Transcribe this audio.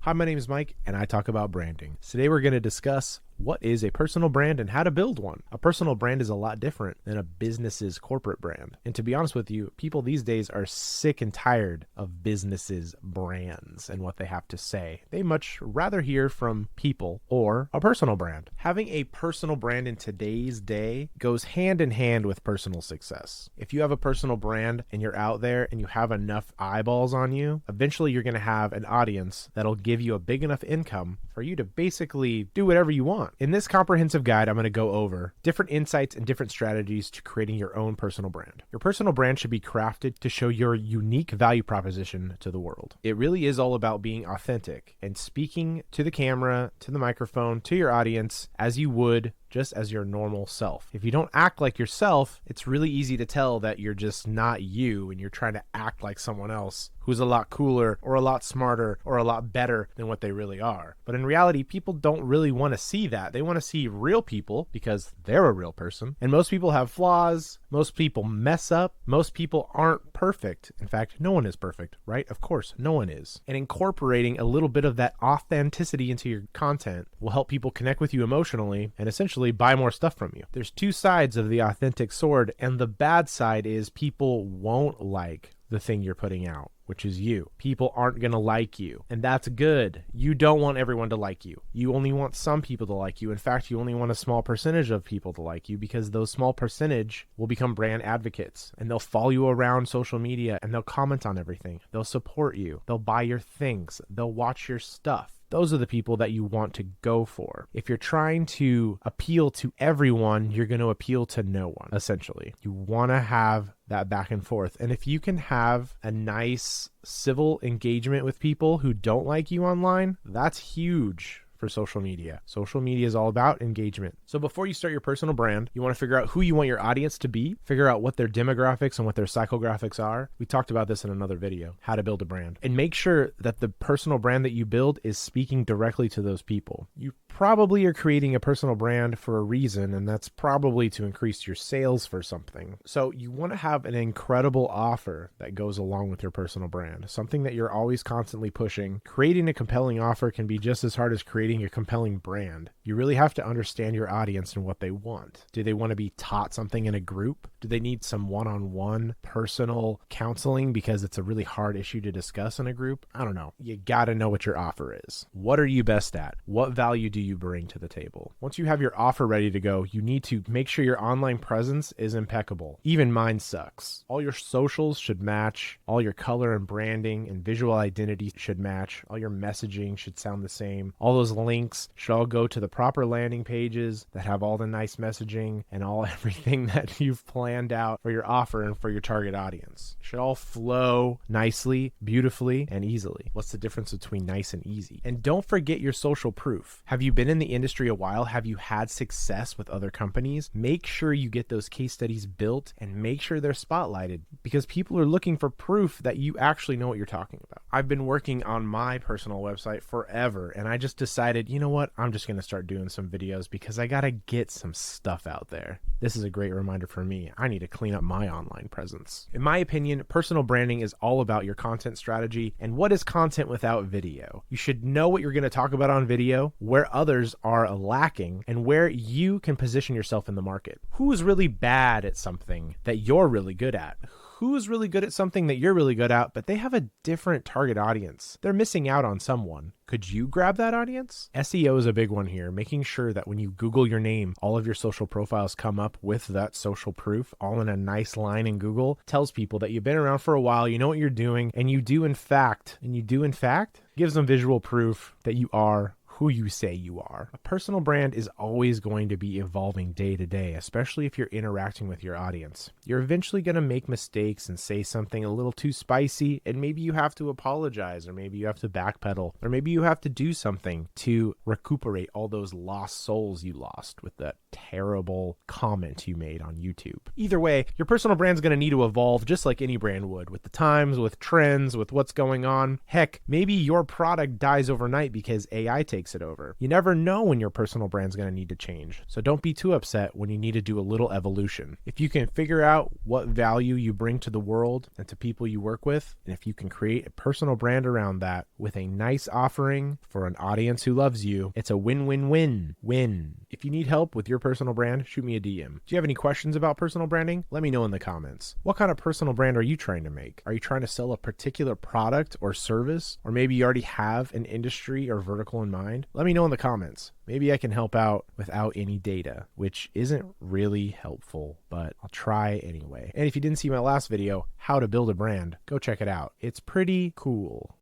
Hi, my name is Mike, and I talk about branding. Today we're going to discuss what is a personal brand and how to build one. A personal brand is a lot different than a business's corporate brand. And to be honest with you, people these days are sick and tired of businesses' brands and what they have to say. They much rather hear from people or a personal brand. Having a personal brand in today's day goes hand in hand with personal success. If you have a personal brand and you're out there and you have enough eyeballs on you, eventually you're going to have an audience that'll give you a big enough income for you to basically do whatever you want. In this comprehensive guide, I'm going to go over different insights and different strategies to creating your own personal brand. Your personal brand should be crafted to show your unique value proposition to the world. It really is all about being authentic and speaking to the camera, to the microphone, to your audience as you would just as your normal self. If you don't act like yourself, it's really easy to tell that you're just not you and you're trying to act like someone else who's a lot cooler or a lot smarter or a lot better than what they really are. But in reality, people don't really want to see that. They want to see real people because they're a real person. And most people have flaws. Most people mess up. Most people aren't perfect. In fact, no one is perfect, right? Of course, no one is. And incorporating a little bit of that authenticity into your content will help people connect with you emotionally and essentially buy more stuff from you. There's two sides of the authentic sword, and the bad side is people won't like the thing you're putting out, which is you. People aren't going to like you, and that's good. You don't want everyone to like you. You only want some people to like you. In fact, you only want a small percentage of people to like you because those small percentage will become brand advocates, and they'll follow you around social media, and they'll comment on everything. They'll support you. They'll buy your things. They'll watch your stuff. Those are the people that you want to go for. If you're trying to appeal to everyone, you're going to appeal to no one, essentially. You want to have that back and forth. And if you can have a nice civil engagement with people who don't like you online, that's huge for social media. Social media is all about engagement. So before you start your personal brand, you want to figure out who you want your audience to be, figure out what their demographics and what their psychographics are. We talked about this in another video, how to build a brand. And make sure that the personal brand that you build is speaking directly to those people. You probably are creating a personal brand for a reason, and that's probably to increase your sales for something. So you want to have an incredible offer that goes along with your personal brand, something that you're always constantly pushing. Creating a compelling offer can be just as hard as creating a compelling brand. You really have to understand your audience and what they want. Do they want to be taught something in a group? Do they need some one-on-one personal counseling because it's a really hard issue to discuss in a group? I don't know. You got to know what your offer is. What are you best at? What value do you bring to the table? Once you have your offer ready to go, you need to make sure your online presence is impeccable. Even mine sucks. All your socials should match. All your color and branding and visual identity should match. All your messaging should sound the same. All those links should all go to the proper landing pages that have all the nice messaging and everything that you've planned out for your offer and for your target audience. It should all flow nicely, beautifully, and easily. What's the difference between nice and easy? And don't forget your social proof. Have you been in the industry a while? Have you had success with other companies? Make sure you get those case studies built and make sure they're spotlighted because people are looking for proof that you actually know what you're talking about. I've been working on my personal website forever, and I just decided, you know what? I'm just going to start doing some videos because I got to get some stuff out there. This is a great reminder for me. I need to clean up my online presence. In my opinion, personal branding is all about your content strategy. And what is content without video? You should know what you're going to talk about on video, where others are lacking, and where you can position yourself in the market. Who is really bad at something that you're really good at? Who's really good at something that you're really good at, but they have a different target audience? They're missing out on someone. Could you grab that audience? SEO is a big one here, making sure that when you Google your name, all of your social profiles come up with that social proof, all in a nice line in Google, tells people that you've been around for a while, you know what you're doing, and you do in fact, gives them visual proof that you are who you say you are. A personal brand is always going to be evolving day to day, especially if you're interacting with your audience. You're eventually going to make mistakes and say something a little too spicy, and maybe you have to apologize, or maybe you have to backpedal, or maybe you have to do something to recuperate all those lost souls you lost with that terrible comment you made on YouTube. Either way, your personal brand's going to need to evolve just like any brand would, with the times, with trends, with what's going on. Heck, maybe your product dies overnight because AI takes it over. You never know when your personal brand's going to need to change, so don't be too upset when you need to do a little evolution. If you can figure out what value you bring to the world and to people you work with, and if you can create a personal brand around that with a nice offering for an audience who loves you, it's a win-win-win-win. If you need help with your personal brand, shoot me a DM. Do you have any questions about personal branding? Let me know in the comments. What kind of personal brand are you trying to make? Are you trying to sell a particular product or service? Or maybe you already have an industry or vertical in mind? Let me know in the comments. Maybe I can help out without any data, which isn't really helpful, but I'll try anyway. And if you didn't see my last video, how to build a brand, go check it out. It's pretty cool.